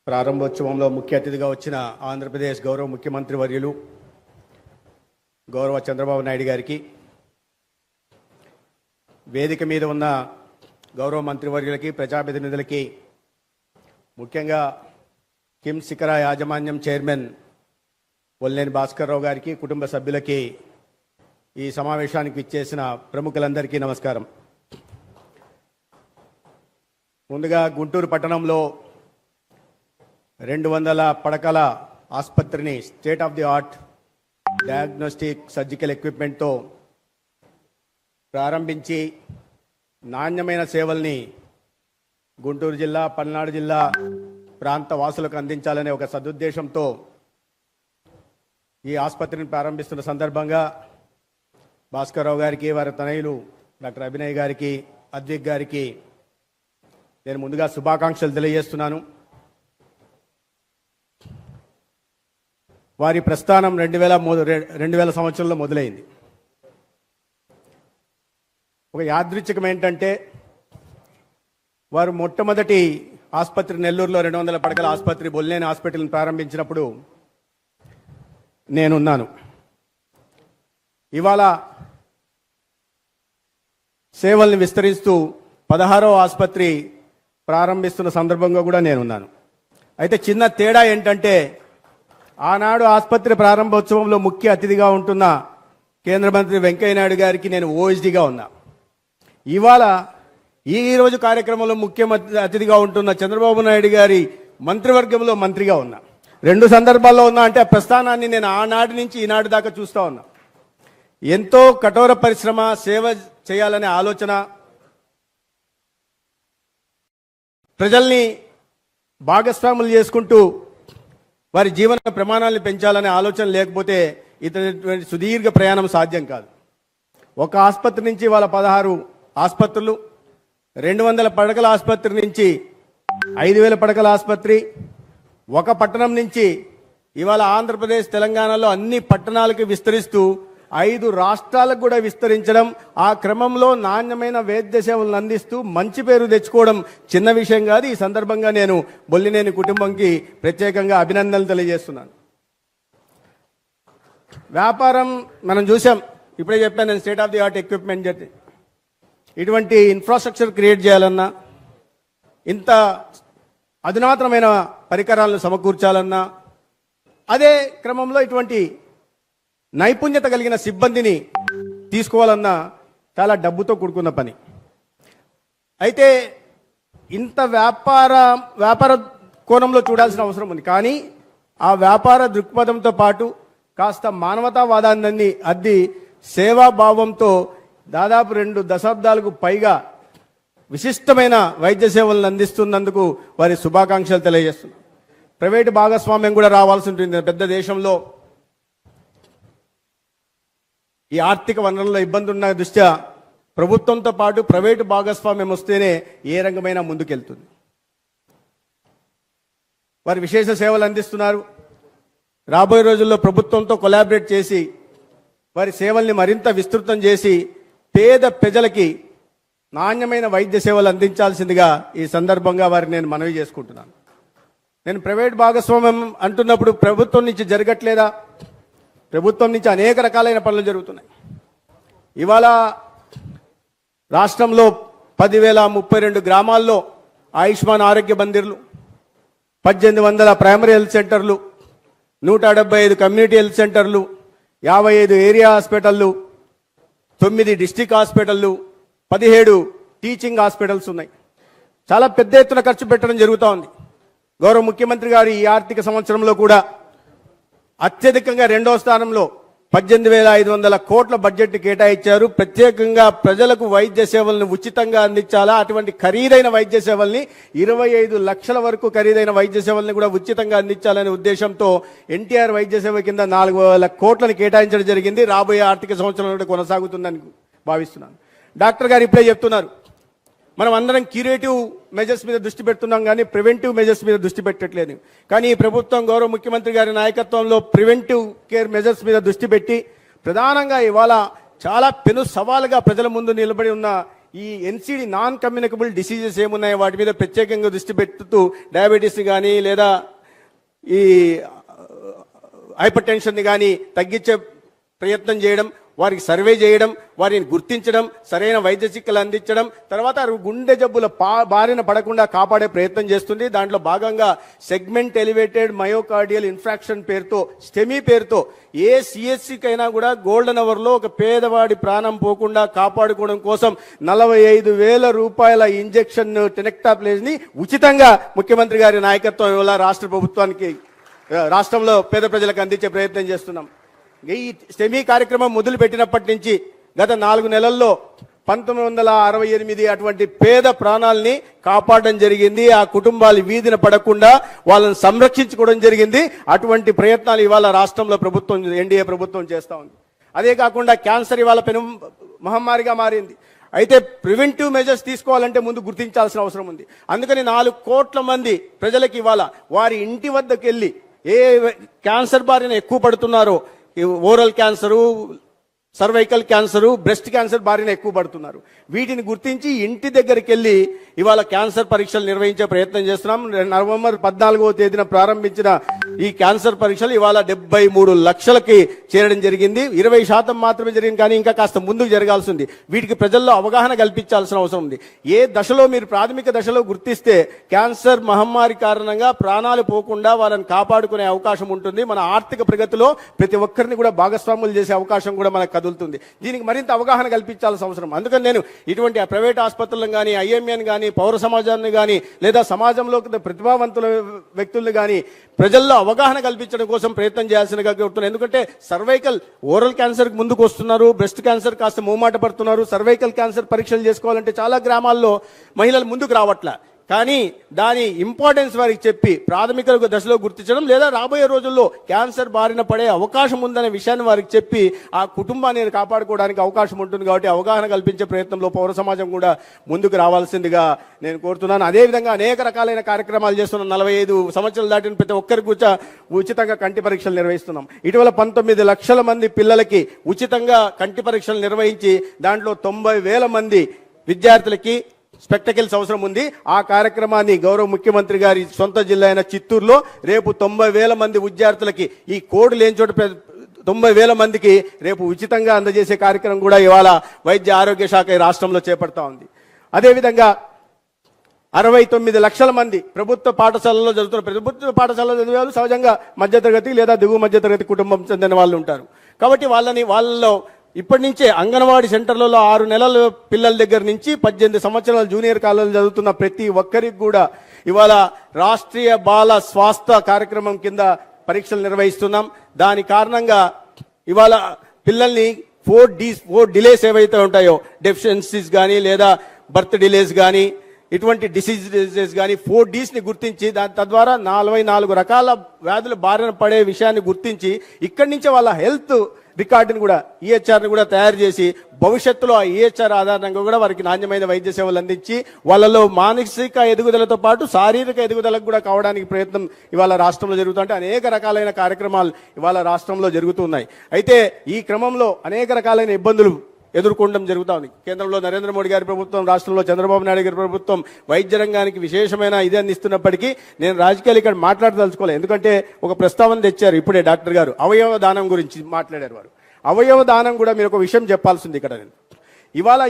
ప్రారంభోత్సవంలో ముఖ్య అతిథిగా వచ్చిన ఆంధ్రప్రదేశ్ గౌరవ ముఖ్యమంత్రి వర్యులు గౌరవ చంద్రబాబు నాయుడు గారికి, వేదిక మీద ఉన్న గౌరవ మంత్రివర్యులకి, ప్రజాప్రతినిధులకి, ముఖ్యంగా కిమ్స్ శిఖర యాజమాన్యం చైర్మన్ వల్లేని భాస్కర్ రావు గారికి, కుటుంబ సభ్యులకి, ఈ సమావేశానికి ఇచ్చేసిన ప్రముఖులందరికీ నమస్కారం. ముందుగా గుంటూరు పట్టణంలో 200 పడకల ఆసుపత్రిని state of the art diagnostic surgical ఎక్విప్మెంట్తో ప్రారంభించి నాణ్యమైన సేవల్ని గుంటూరు జిల్లా, పల్నాడు జిల్లా ప్రాంత వాసులకు అందించాలనే ఒక సదుద్దేశంతో ఈ ఆసుపత్రిని ప్రారంభిస్తున్న సందర్భంగా భాస్కర్ రావు గారికి, వారి తనయులు డాక్టర్ అభినయ్ గారికి, అద్విక్ గారికి నేను ముందుగా శుభాకాంక్షలు తెలియజేస్తున్నాను. వారి ప్రస్థానం 2000 సంవత్సరంలో మొదలైంది. ఒక యాదృచ్ఛికం ఏంటంటే, వారు మొట్టమొదటి ఆసుపత్రి నెల్లూరులో 200 పడకల ఆసుపత్రి బొల్లేని హాస్పిటల్ని ప్రారంభించినప్పుడు నేనున్నాను. ఇవాళ సేవల్ని విస్తరిస్తూ 16వ ఆసుపత్రి ప్రారంభిస్తున్న సందర్భంగా కూడా నేనున్నాను. అయితే చిన్న తేడా ఏంటంటే, ఆనాడు ఆసుపత్రి ప్రారంభోత్సవంలో ముఖ్య అతిథిగా ఉంటున్న కేంద్ర మంత్రి వెంకయ్య నాయుడు గారికి నేను ఓఎస్డీగా ఉన్నా. ఇవాళ ఈరోజు కార్యక్రమంలో ముఖ్య అతిథిగా ఉంటున్న చంద్రబాబు నాయుడు గారి మంత్రివర్గంలో మంత్రిగా ఉన్నా. 2 సందర్భాల్లో ఉన్నా అంటే ఆ ప్రస్థానాన్ని నేను ఆనాటి నుంచి ఈనాటి దాకా చూస్తూ ఉన్నా. ఎంతో కఠోర పరిశ్రమ, సేవ చేయాలనే ఆలోచన, ప్రజల్ని భాగస్వాములు చేసుకుంటూ వారి జీవన ప్రమాణాలను పెంచాలనే ఆలోచన లేకపోతే ఇతని సుదీర్ఘ ప్రయాణం సాధ్యం కాదు. ఒక ఆసుపత్రి నుంచి వాళ్ళ 16 ఆసుపత్రులు, 200 పడకల ఆసుపత్రి నుంచి 5000 పడకల ఆసుపత్రి, ఒక పట్టణం నుంచి ఇవాళ ఆంధ్రప్రదేశ్, తెలంగాణలో అన్ని పట్టణాలకు విస్తరిస్తూ 5 రాష్ట్రాలకు కూడా విస్తరించడం, ఆ క్రమంలో నాణ్యమైన వైద్య సేవలను అందిస్తూ మంచి పేరు తెచ్చుకోవడం చిన్న విషయం కాదు. ఈ సందర్భంగా నేను బొల్లినేని కుటుంబంకి ప్రత్యేకంగా అభినందనలు తెలియజేస్తున్నాను. వ్యాపారం మనం చూసాం, ఇప్పుడే చెప్పాను నేను, state of the art equipment. ఇటువంటి ఇన్ఫ్రాస్ట్రక్చర్ క్రియేట్ చేయాలన్నా, ఇంత అధునాతనమైన పరికరాలను సమకూర్చాలన్నా, అదే క్రమంలో ఇటువంటి నైపుణ్యత కలిగిన సిబ్బందిని తీసుకోవాలన్నా చాలా డబ్బుతో కూడుకున్న పని. అయితే ఇంత వ్యాపార కోణంలో చూడాల్సిన అవసరం ఉంది. కానీ ఆ వ్యాపార దృక్పథంతో పాటు కాస్త మానవతావాదాన్ని అద్ది సేవాభావంతో దాదాపు 2 దశాబ్దాలకు పైగా విశిష్టమైన వైద్య సేవలను అందిస్తున్నందుకు వారి శుభాకాంక్షలు తెలియజేస్తున్నారు. ప్రైవేటు భాగస్వామ్యం కూడా రావాల్సి ఉంటుంది. పెద్ద దేశంలో ఈ ఆర్థిక వనరుల ఇబ్బంది ఉన్న దృష్ట్యా ప్రభుత్వంతో పాటు ప్రైవేటు భాగస్వామ్యం వస్తేనే ఏ రంగమైనా ముందుకెళ్తుంది. వారు విశేష సేవలు అందిస్తున్నారు. రాబోయే రోజుల్లో ప్రభుత్వంతో కొలాబరేట్ చేసి వారి సేవల్ని మరింత విస్తృతం చేసి పేద ప్రజలకి నాణ్యమైన వైద్య సేవలు అందించాల్సిందిగా ఈ సందర్భంగా వారిని నేను మనవి చేసుకుంటున్నాను. నేను ప్రైవేట్ భాగస్వామ్యం అంటున్నప్పుడు ప్రభుత్వం నుంచి జరగట్లేదా? ప్రభుత్వం నుంచి అనేక రకాలైన పనులు జరుగుతున్నాయి. ఇవాళ రాష్ట్రంలో 10,032 గ్రామాల్లో ఆయుష్మాన్ ఆరోగ్య మందిర్లు, 1800 ప్రైమరీ హెల్త్ సెంటర్లు, 175 కమ్యూనిటీ హెల్త్ సెంటర్లు, 55 ఏరియా హాస్పిటళ్ళు, 9 డిస్ట్రిక్ట్ హాస్పిటళ్ళు, 17 టీచింగ్ హాస్పిటల్స్ ఉన్నాయి. చాలా పెద్ద ఎత్తున ఖర్చు పెట్టడం జరుగుతూ ఉంది. గౌరవ ముఖ్యమంత్రి గారు ఈ ఆర్థిక సంవత్సరంలో కూడా అత్యధికంగా 2వ స్థానంలో 18,500 కోట్ల బడ్జెట్ కేటాయించారు. ప్రత్యేకంగా ప్రజలకు వైద్య సేవలను ఉచితంగా అందించాలా, అటువంటి ఖరీదైన వైద్య సేవల్ని 25 లక్షల వరకు ఖరీదైన వైద్య సేవల్ని కూడా ఉచితంగా అందించాలనే ఉద్దేశంతో ఎన్టీఆర్ వైద్య సేవ కింద 4,000 కోట్లను కేటాయించడం జరిగింది. రాబోయే ఆర్థిక సంవత్సరంలో కొనసాగుతుందని భావిస్తున్నాను. డాక్టర్ గారు ఇప్పుడే చెప్తున్నారు, మనం అందరం క్యూరేటివ్ మెజర్స్ మీద దృష్టి పెడుతున్నాం కానీ ప్రివెంటివ్ మెజర్స్ మీద దృష్టి పెట్టట్లేదు. కానీ ఈ ప్రభుత్వం గౌరవ ముఖ్యమంత్రి గారి నాయకత్వంలో ప్రివెంటివ్ కేర్ మెజర్స్ మీద దృష్టి పెట్టి ప్రధానంగా ఇవాళ చాలా పెను సవాలుగా ప్రజల ముందు నిలబడి ఉన్న ఈ ఎన్సిడి నాన్ కమ్యూనికబుల్ డిసీజెస్ ఏమున్నాయో వాటి మీద ప్రత్యేకంగా దృష్టి పెడుతూ డయాబెటీస్ కానీ లేదా ఈ హైపర్ టెన్షన్ని కానీ తగ్గించే ప్రయత్నం చేయడం, వారికి సర్వే చేయడం, వారిని గుర్తించడం, సరైన వైద్య చికిత్సలు అందించడం, తర్వాత గుండె జబ్బుల బారిన పడకుండా కాపాడే ప్రయత్నం చేస్తుంది. దాంట్లో భాగంగా సెగ్మెంట్ ఎలివేటెడ్ మయోకార్డియల్ ఇన్ఫ్రాక్షన్ పేరుతో, స్టెమీ పేరుతో ఏ సిఎస్సికైనా కూడా గోల్డెన్ అవర్లో ఒక పేదవాడి ప్రాణం పోకుండా కాపాడుకోవడం కోసం 45,000 రూపాయల ఇంజెక్షన్ టెనెక్టాప్లేజ్ని ఉచితంగా ముఖ్యమంత్రి గారి నాయకత్వం వల్ల రాష్ట్ర ప్రభుత్వానికి, రాష్ట్రంలో పేద ప్రజలకు అందించే ప్రయత్నం చేస్తున్నాం. ఈ స్టెమీ కార్యక్రమం మొదలు పెట్టినప్పటి నుంచి గత 4 నెలల్లో 1968 అటువంటి పేద ప్రాణాలని కాపాడడం జరిగింది. ఆ కుటుంబాలు వీధిన పడకుండా వాళ్ళని సంరక్షించుకోవడం జరిగింది. అటువంటి ప్రయత్నాలు ఇవాళ రాష్ట్రంలో ప్రభుత్వం, ఎన్డీఏ ప్రభుత్వం చేస్తూ ఉంది. అదే కాకుండా క్యాన్సర్ ఇవాళ పెను మహమ్మారిగా మారింది. అయితే ప్రివెంటివ్ మెజర్స్ తీసుకోవాలంటే ముందు గుర్తించాల్సిన అవసరం ఉంది. అందుకని 4 కోట్ల మంది ప్రజలకు ఇవాళ వారి ఇంటి వద్దకు వెళ్ళి ఏ క్యాన్సర్ బారిన ఎక్కువ పడుతున్నారో, oral cancer, cervical cancer, breast cancer బారిన ఎక్కువ పడుతున్నారు. వీటిని గుర్తించి ఇంటి దగ్గరికి వెళ్ళి ఇవాళ క్యాన్సర్ పరీక్షలు నిర్వహించే ప్రయత్నం చేస్తున్నాం. నవంబర్ 14వ తేదీన ప్రారంభించిన ఈ క్యాన్సర్ పరీక్షలు ఇవాళ 73 లక్షలకి చేరడం జరిగింది. 20% మాత్రమే జరిగింది, కానీ ఇంకా కాస్త ముందుకు జరగాల్సి ఉంది. వీటికి ప్రజల్లో అవగాహన కల్పించాల్సిన అవసరం ఉంది. ఏ దశలో మీరు ప్రాథమిక దశలో గుర్తిస్తే క్యాన్సర్ మహమ్మారి కారణంగా ప్రాణాలు పోకుండా వాళ్ళని కాపాడుకునే అవకాశం ఉంటుంది. మన ఆర్థిక ప్రగతిలో ప్రతి ఒక్కరిని కూడా భాగస్వాములు చేసే అవకాశం కూడా మనకు కదులుతుంది. దీనికి మరింత అవగాహన కల్పించాల్సిన అవసరం. అందుకని నేను ఇటువంటి ప్రైవేట్ ఆసుపత్రులను కానీ, ఐఎంఏని కానీ, పౌర సమాజాన్ని కానీ, లేదా సమాజంలో ప్రతిభావంతుల వ్యక్తులను కానీ ప్రజల్లో అవగాహన కల్పించడం కోసం ప్రయత్నం చేయాల్సినగా కోరుతున్నాను. ఎందుకంటే సర్వైకల్, ఓరల్ క్యాన్సర్ ముందుకు వస్తున్నారు, బ్రెస్ట్ క్యాన్సర్ కాస్త మూమాట పడుతున్నారు. సర్వైకల్ క్యాన్సర్ పరీక్షలు చేసుకోవాలంటే చాలా గ్రామాల్లో మహిళలు ముందుకు రావట్ల. కానీ దాని ఇంపార్టెన్స్ వారికి చెప్పి ప్రాథమిక దశలో గుర్తించడం, లేదా రాబోయే రోజుల్లో క్యాన్సర్ బారిన పడే అవకాశం ఉందనే విషయాన్ని వారికి చెప్పి ఆ కుటుంబాన్ని కాపాడుకోవడానికి అవకాశం ఉంటుంది. కాబట్టి అవగాహన కల్పించే ప్రయత్నంలో పౌర సమాజం కూడా ముందుకు రావాల్సిందిగా నేను కోరుతున్నాను. అదేవిధంగా అనేక రకాలైన కార్యక్రమాలు చేస్తున్నాం. 45 సంవత్సరాలు దాటిన ప్రతి ఒక్కరికి కూడా ఉచితంగా కంటి పరీక్షలు నిర్వహిస్తున్నాం. ఇటీవల 19 లక్షల మంది పిల్లలకి ఉచితంగా కంటి పరీక్షలు నిర్వహించి దాంట్లో 90,000 మంది విద్యార్థులకి స్పెక్టకిల్స్ అవసరం ఉంది. ఆ కార్యక్రమాన్ని గౌరవ ముఖ్యమంత్రి గారి సొంత జిల్లా అయిన చిత్తూరులో రేపు 90,000 మంది విద్యార్థులకి, ఈ కోడ్ లేని చోట 90,000 మందికి రేపు ఉచితంగా అందజేసే కార్యక్రమం కూడా ఇవాళ వైద్య ఆరోగ్య శాఖ ఈ రాష్ట్రంలో చేపడతా ఉంది. అదేవిధంగా 69 లక్షల మంది ప్రభుత్వ పాఠశాలలో చదువుతున్న, ప్రభుత్వ పాఠశాలలో చదివే వాళ్ళు సహజంగా మధ్యతరగతి లేదా దిగువ మధ్యతరగతి కుటుంబం చెందిన వాళ్ళు ఉంటారు. కాబట్టి వాళ్ళలో ఇప్పటి నుంచే అంగన్వాడీ సెంటర్లలో 6 నెలల పిల్లల దగ్గర నుంచి 18 సంవత్సరాల జూనియర్ కాలేజీలో చదువుతున్న ప్రతి ఒక్కరికి కూడా ఇవాళ రాష్ట్రీయ బాల స్వాస్థ్య కార్యక్రమం కింద పరీక్షలు నిర్వహిస్తున్నాం. దాని కారణంగా ఇవాళ పిల్లల్ని 4 డిలేస్ ఏవైతే ఉంటాయో, డెఫిషియన్సీస్ కానీ లేదా బర్త్ డిలేస్ కానీ ఇటువంటి డిసీజెస్ కానీ 4 Ds గుర్తించి తద్వారా 44 రకాల వ్యాధుల బారిన పడే విషయాన్ని గుర్తించి ఇక్కడి నుంచే వాళ్ళ హెల్త్ రికార్డుని కూడా, ఈహెచ్ఆర్ని కూడా తయారు చేసి భవిష్యత్తులో ఆ ఈహెచ్ఆర్ ఆధారంగా కూడా వారికి నాణ్యమైన వైద్య సేవలు అందించి వాళ్ళలో మానసిక ఎదుగుదలతో పాటు శారీరక ఎదుగుదలకు కూడా కావడానికి ప్రయత్నం ఇవాళ రాష్ట్రంలో జరుగుతుంటే అనేక రకాలైన కార్యక్రమాలు ఇవాళ రాష్ట్రంలో జరుగుతున్నాయి. అయితే ఈ క్రమంలో అనేక రకాలైన ఇబ్బందులు ఎదుర్కొనడం జరుగుతూ ఉంది. కేంద్రంలో నరేంద్ర మోడీ గారి ప్రభుత్వం, రాష్ట్రంలో చంద్రబాబు నాయుడు గారి ప్రభుత్వం వైద్య రంగానికి విశేషమైన ఇది అందిస్తున్నప్పటికీ నేను రాజకీయాలు ఇక్కడ మాట్లాడదలుచుకోలేదు. ఎందుకంటే ఒక ప్రస్తావన తెచ్చారు ఇప్పుడే డాక్టర్ గారు, అవయవ దానం గురించి మాట్లాడారు. వారు అవయవ దానం కూడా మీరు ఒక విషయం చెప్పాల్సింది ఇక్కడ. నేను ఇవాళ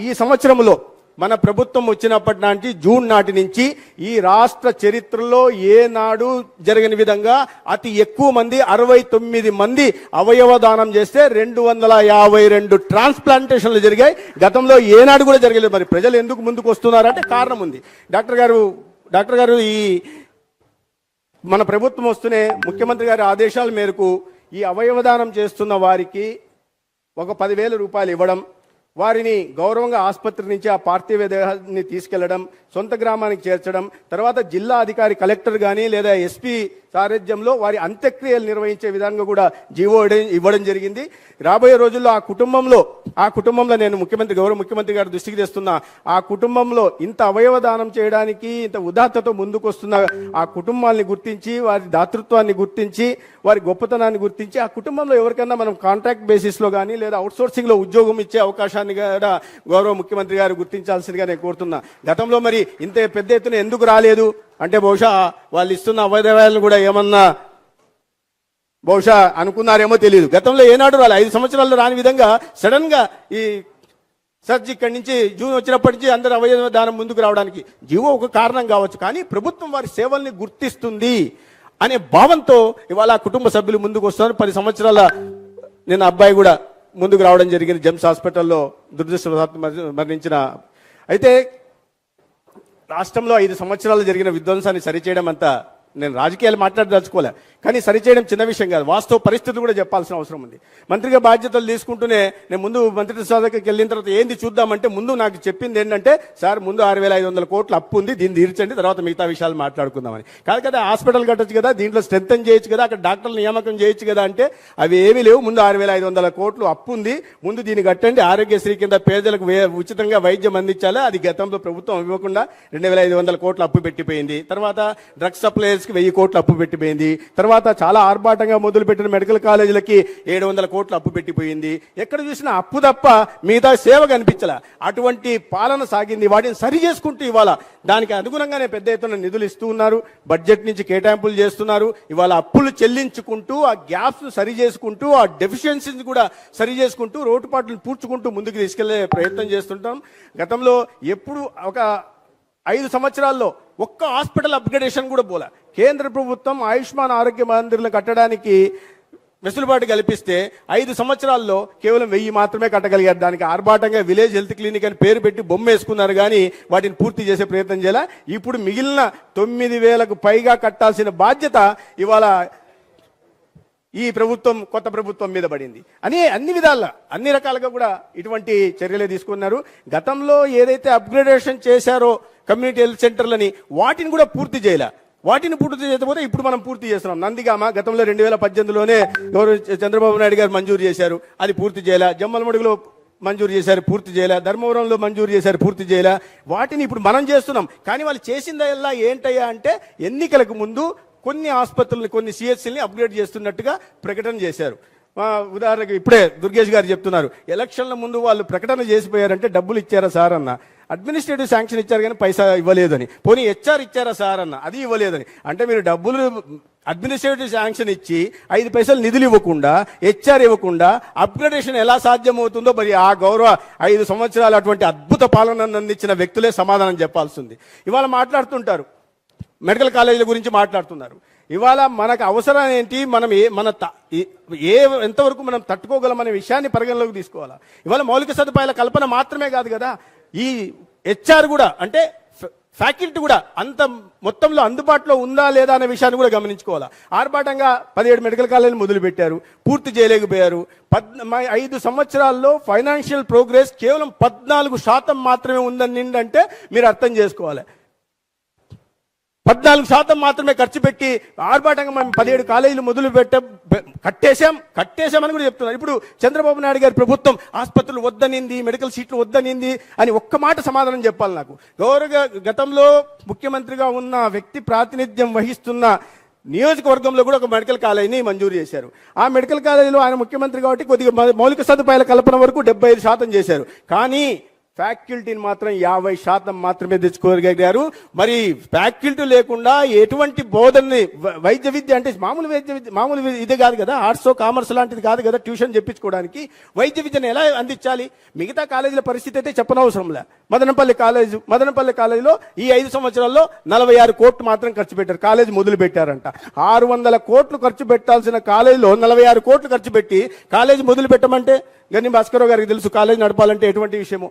ఈ సంవత్సరంలో మన ప్రభుత్వం వచ్చినప్పటి నాటి జూన్ నాటి నుంచి ఈ రాష్ట్ర చరిత్రలో ఏనాడు జరగని విధంగా అతి ఎక్కువ మంది 69 మంది అవయవ దానం చేస్తే 252 ట్రాన్స్ప్లాంటేషన్లు జరిగాయి. గతంలో ఏనాడు కూడా జరగలేదు. మరి ప్రజలు ఎందుకు ముందుకు వస్తున్నారంటే కారణం ఉంది. డాక్టర్ గారు ఈ మన ప్రభుత్వం వస్తూనే ముఖ్యమంత్రి గారి ఆదేశాల మేరకు ఈ అవయవ దానం చేస్తున్న వారికి ఒక 10,000 రూపాయలు ఇవ్వడం, వారిని గౌరవంగా ఆసుపత్రి నుంచి ఆ పార్థివ దేహాన్ని తీసుకెళ్లడం, సొంత గ్రామానికి చేర్చడం, తర్వాత జిల్లా అధికారి కలెక్టర్ కానీ లేదా ఎస్పీ సారథ్యంలో వారి అంత్యక్రియలు నిర్వహించే విధంగా కూడా జీవో ఇవ్వడం జరిగింది. రాబోయే రోజుల్లో ఆ కుటుంబంలో నేను గౌరవ ముఖ్యమంత్రి గారి దృష్టికి తెస్తున్నా, ఆ కుటుంబంలో ఇంత అవయవ దానం చేయడానికి ఇంత ఉదాత్తతో ముందుకు వస్తున్న ఆ కుటుంబాన్ని గుర్తించి, వారి దాతృత్వాన్ని గుర్తించి, వారి గొప్పతనాన్ని గుర్తించి ఆ కుటుంబంలో ఎవరికైనా మనం కాంట్రాక్ట్ బేసిస్లో కానీ లేదా అవుట్సోర్సింగ్లో ఉద్యోగం ఇచ్చే అవకాశాన్ని వాస్తవాన్ని కూడా గౌరవ ముఖ్యమంత్రి గారు గుర్తించాల్సిందిగా నేను కోరుతున్నా. గతంలో మరి ఇంత పెద్ద ఎత్తున ఎందుకు రాలేదు అంటే బహుశా వాళ్ళు ఇస్తున్న అవయవాలను కూడా ఏమన్నా బహుశా అనుకున్నారేమో తెలియదు. గతంలో ఏనాడు రాలి 5 సంవత్సరాల్లో రాని విధంగా సడన్ గా ఈ సర్జ్ ఇక్కడి నుంచి జూన్ వచ్చినప్పటి నుంచి అందరు అవయవ దానం ముందుకు రావడానికి జీవో ఒక కారణం కావచ్చు, కానీ ప్రభుత్వం వారి సేవల్ని గుర్తిస్తుంది అనే భావంతో ఇవాళ కుటుంబ సభ్యులు ముందుకు వస్తున్నారు. 10 సంవత్సరాల నేను అబ్బాయి కూడా ముందుకు రావడం జరిగింది. జెమ్స్ హాస్పిటల్లో దురదృష్టవశాత్తు మరణించిన. అయితే రాష్ట్రంలో 5 సంవత్సరాలు జరిగిన విధ్వంసాన్ని సరిచేయడం అంతా నేను రాజకీయాలు మాట్లాడదలుచుకోలే, కానీ సరిచేయడం చిన్న విషయం కాదు. వాస్తవ పరిస్థితులు కూడా చెప్పాల్సిన అవసరం ఉంది. మంత్రిగా బాధ్యతలు తీసుకుంటూనే నేను ముందు మంత్రి శాఖకి వెళ్ళిన తర్వాత ఏంది చూద్దామంటే ముందు నాకు చెప్పింది ఏంటంటే సార్ ముందు 6,500 కోట్ల అప్పు ఉంది, దీన్ని తీర్చండి, తర్వాత మిగతా విషయాలు మాట్లాడుకుందామని. కాదు కదా, హాస్పిటల్ కట్టచ్చు కదా, దీంట్లో స్ట్రెంథన్ చేయొచ్చు కదా, అక్కడ డాక్టర్ల నియామకం చేయొచ్చు కదా అంటే అవి ఏమీ లేవు. ముందు 6,500 కోట్లు అప్పు ఉంది, ముందు దీన్ని కట్టండి, ఆరోగ్యశ్రీ కింద పేదలకు ఉచితంగా వైద్యం అందించాలి. అది గతంలో ప్రభుత్వం ఇవ్వకుండా 2,500 కోట్లు అప్పు పెట్టిపోయింది. తర్వాత డ్రగ్స్ సప్లైర్స్కి 1000 కోట్లు అప్పు పెట్టిపోయింది. తర్వాత చాలా ఆర్భాటంగా మొదలుపెట్టిన మెడికల్ కాలేజీలకి 700 కోట్లు అప్పు పెట్టిపోయింది. ఎక్కడ చూసినా అప్పు తప్ప మిగతా సేవ కనిపించలే. అటువంటి పాలన సాగింది. వాటిని సరి చేసుకుంటూ ఇవాళ దానికి అనుగుణంగానే పెద్ద ఎత్తున నిధులు ఇస్తూ ఉన్నారు, బడ్జెట్ నుంచి కేటాయింపులు చేస్తున్నారు. ఇవాళ అప్పులు చెల్లించుకుంటూ ఆ గ్యాప్స్ సరి చేసుకుంటూ ఆ డెఫిషియన్సీని కూడా సరి చేసుకుంటూ రోడ్డుపాట్లను పూడ్చుకుంటూ ముందుకు తీసుకెళ్లే ప్రయత్నం చేస్తుంటాం. గతంలో ఎప్పుడు ఒక 5 సంవత్సరాల్లో ఒక్క హాస్పిటల్ అప్గ్రేడేషన్ కూడా పోలే. కేంద్ర ప్రభుత్వం ఆయుష్మాన్ ఆరోగ్య మందిర్లు కట్టడానికి వెసులుబాటు కల్పిస్తే 5 సంవత్సరాల్లో కేవలం 1000 మాత్రమే కట్టగలిగారు. దానికి ఆర్భాటంగా విలేజ్ హెల్త్ క్లినిక్ అని పేరు పెట్టి బొమ్మ వేసుకున్నారు, కానీ వాటిని పూర్తి చేసే ప్రయత్నం చేయాల. ఇప్పుడు మిగిలిన 9,000కు పైగా కట్టాల్సిన బాధ్యత ఇవాళ ఈ ప్రభుత్వం కొత్త ప్రభుత్వం మీద పడింది అని అన్ని విధాలా అన్ని రకాలుగా కూడా ఇటువంటి చర్యలే తీసుకున్నారు. గతంలో ఏదైతే అప్గ్రేడేషన్ చేశారో కమ్యూనిటీ హెల్త్ సెంటర్లని వాటిని కూడా పూర్తి చేయలే. వాటిని పూర్తి చేయకపోతే ఇప్పుడు మనం పూర్తి చేస్తున్నాం. నందిగామ గతంలో 2018లోనే చంద్రబాబు నాయుడు గారు మంజూరు చేశారు, అది పూర్తి చేయలే. జమ్మలమడుగులో మంజూరు చేశారు, పూర్తి చేయలే. ధర్మవరంలో మంజూరు చేశారు, పూర్తి చేయలే. వాటిని ఇప్పుడు మనం చేస్తున్నాం. కానీ వాళ్ళు చేసిందల్లా ఏంటయ్యా అంటే ఎన్నికలకు ముందు కొన్ని ఆసుపత్రుల్ని కొన్ని సిహెచ్సిల్ని అప్గ్రేడ్ చేస్తున్నట్టుగా ప్రకటన చేశారు. ఉదాహరణకు ఇప్పుడే దుర్గేష్ గారు చెప్తున్నారు, ఎలక్షన్ల ముందు వాళ్ళు ప్రకటన చేసిపోయారంటే డబ్బులు ఇచ్చారా సార్ అన్న, అడ్మినిస్ట్రేటివ్ శాంక్షన్ ఇచ్చారు కానీ పైసా ఇవ్వలేదని. పోనీ హెచ్ఆర్ ఇచ్చారా సార్ అన్న, అది ఇవ్వలేదని. అంటే మీరు డబ్బులు అడ్మినిస్ట్రేటివ్ శాంక్షన్ ఇచ్చి 5 పైసలు నిధులు ఇవ్వకుండా హెచ్ఆర్ ఇవ్వకుండా అప్గ్రేడేషన్ ఎలా సాధ్యమవుతుందో మరి ఆ గౌరవ 5 సంవత్సరాలు అటువంటి అద్భుత పాలనను అందించిన వ్యక్తులే సమాధానం చెప్పాల్సింది. ఇవాళ మాట్లాడుతుంటారు మెడికల్ కాలేజీల గురించి మాట్లాడుతున్నారు. ఇవాళ మనకు అవసరం ఏంటి, మనం ఎంతవరకు మనం తట్టుకోగలం అనే విషయాన్ని పరిగణలోకి తీసుకోవాలా. ఇవాళ మౌలిక సదుపాయాల కల్పన మాత్రమే కాదు కదా, ఈ హెచ్ఆర్ కూడా అంటే ఫ్యాకల్టీ కూడా అంత మొత్తంలో అందుబాటులో ఉందా లేదా అనే విషయాన్ని కూడా గమనించుకోవాలా. ఆర్భాటంగా 17 మెడికల్ కాలేజీలు మొదలుపెట్టారు, పూర్తి చేయలేకపోయారు. 5 సంవత్సరాల్లో ఫైనాన్షియల్ ప్రోగ్రెస్ కేవలం 14% మాత్రమే ఉందని అంటే మీరు అర్థం చేసుకోవాలి. 14% మాత్రమే ఖర్చు పెట్టి ఆర్భాటంగా మనం 17 కాలేజీలు మొదలు కట్టేశామని కూడా చెప్తున్నారు. ఇప్పుడు చంద్రబాబు నాయుడు గారి ప్రభుత్వం ఆసుపత్రులు వద్దనింది, మెడికల్ సీట్లు వద్దనింది అని ఒక్క మాట సమాధానం చెప్పాలి నాకు. గతంలో ముఖ్యమంత్రిగా ఉన్న వ్యక్తి ప్రాతినిధ్యం వహిస్తున్న నియోజకవర్గంలో కూడా ఒక మెడికల్ కాలేజీని మంజూరు చేశారు. ఆ మెడికల్ కాలేజీలో ఆయన ముఖ్యమంత్రి కాబట్టి కొద్దిగా మౌలిక సదుపాయాల కల్పన వరకు 75% చేశారు. కానీ ఫ్యాకల్టీని మాత్రం 50% మాత్రమే తెచ్చుకోగలిగారు. మరి ఫ్యాకల్టీ లేకుండా ఎటువంటి బోధనని వైద్య విద్య అంటే మామూలు ఇదే కాదు కదా, ఆర్ట్స్ కామర్స్ లాంటిది కాదు కదా, ట్యూషన్ చెప్పించుకోవడానికి వైద్య విద్యను ఎలా అందించాలి? మిగతా కాలేజీల పరిస్థితి అయితే చెప్పనవసరంలే. మదనపల్లి కాలేజీలో ఈ 5 సంవత్సరాల్లో 46 కోట్లు మాత్రం ఖర్చు పెట్టారు. కాలేజీ మొదలు పెట్టారంట. 600 కోట్లు ఖర్చు పెట్టాల్సిన కాలేజీలో 46 కోట్లు ఖర్చు పెట్టి కాలేజీ మొదలు పెట్టమంటే గని భాస్కరరావు గారికి తెలుసు కాలేజీ నడపాలంటే ఎటువంటి విషయమో.